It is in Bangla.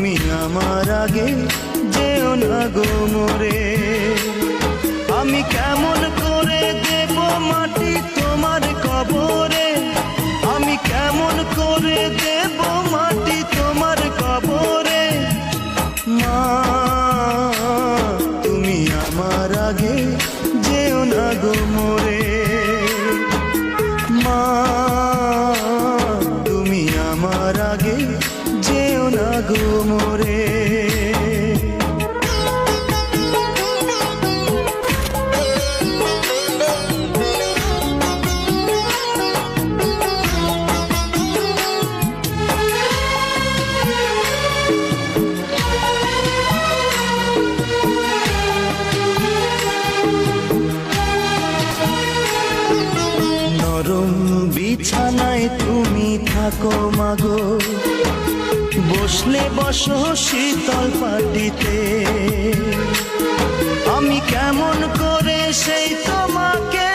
তুমি আমার আগে যেও না গো মোরে। আমি কেমন করে দেব মাটি তোমার কবরে, আমি কেমন করে দেব মাটি তোমার কবরে। মা তুমি আমার আগে যেও না গো মোরে। মা তুমি আমার আগে যেও না গো মোরে। নরম বিছানায় তুমি থাকো মাগো, বসলে বসো শীতল পাটিতে। আমি কেমন করে সেই তোমাকে